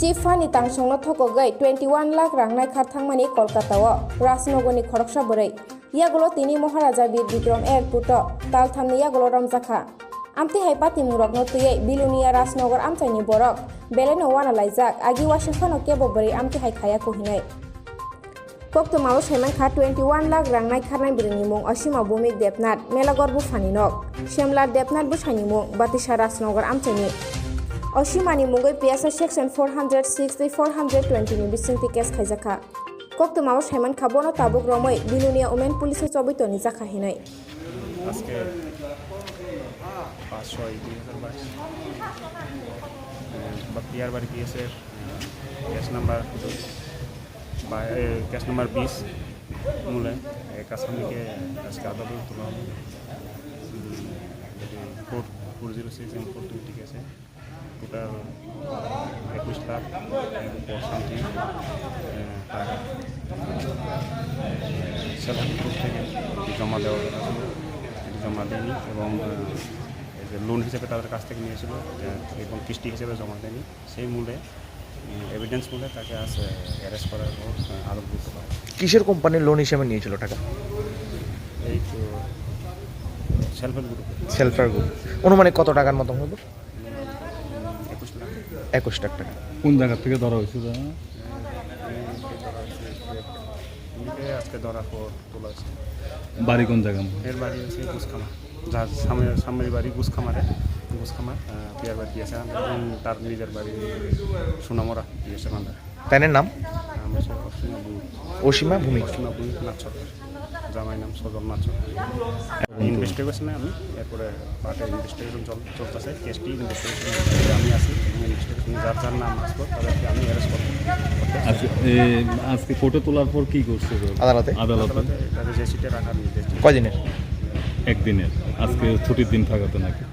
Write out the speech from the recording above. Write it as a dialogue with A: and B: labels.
A: Chief Fani Tangsongno Thokogai 21 lakh rangnai kharthangmani Kolkatao Rasnogoni Khoroksa Borai Yagolo Tini Maharaja Bir Bikram Airport Talthamni Yagolo Ramjakha Amti haipati murokno tuye Bilunia Rasnogar Amchaini Borok Beleno Wana Laijak Agi Washington Kebo Borai Amti Haikaya Kohinai Koktomao Shaiman Kha 21 lakh rangnai kharnai birni mung Ashima Bumik Depnat Melagor Bu Faninok Shemlar Depnat Bu Shanimung Batisha Rasnogar Amchaini Oshimani Mungoi PSA Section 460 420 ni bisingti case khaijaka Koktomao Shaiman Khabono Tabuk Romoi Bilunia Women Police Chobito ni jakha hinai
B: আজকে 5/6/2022 বাপিয়ার বাড়ি পিএসের case number 20 মূলে এক আসামিকে আজকে আদালতে তোলা হলো court 406 এবং 420 ঠিক আছে টোটাল 21 লাখ সামথিং টাকা সেলফ থেকে জমা দেওয়া জমা দেয়নি এবং লোন হিসেবে তাদের কাছ থেকে নিয়েছিল এবং কিস্তি হিসেবে জমা দেয়নি সেই মূলে এভিডেন্স মূলে তাকে আজ অ্যারেস্ট করার পর আদালত করতে পারে।
C: কিসের কোম্পানির লোন হিসেবে নিয়েছিল টাকা?
B: এই তো self help group.
C: Self help group. অনুমানিক কত টাকার মতো হবে?
B: 21 লাখ।
C: 21 লাখ টাকা।
D: কোন জায়গা থেকে ধরা হয়েছিল?
B: আজকে ধরার পর তোলা হয়েছে।
D: বাড়ি কোন জায়গা?
B: এর বাড়ি হচ্ছে গুসখামা, যার সামনের বাড়ি গুসখামার পিয়ার বাড়ি দিয়েছে তার নিজের বাড়ি সোনামরা দিয়েছে বান্ধার।
C: তাদের নাম?
B: অসীমা ভূমি।
C: অসীমা ভূমি।
B: নাথ সরকার, জামাই নাম সজল নাথ সরকার। ইনভেস্টিগেশনে আমি এরপরে পার্টের ইনভেস্টিগেশন চলতেছে, কেসটি ইনভেস্টিগেশন আমি আছি এবং ইনভেস্টিগেশন যার নাম আসবো তাদেরকে আমি অ্যারেস্ট করবো।
D: আজকে কোর্টে তোলার পর কি করছে?
C: আদালতে
B: তাদের যে সিটে রাখার নির্দেশ।
C: কয়দিনের?
D: একদিনের। আজকে ছুটির দিন থাকাতে নাকি?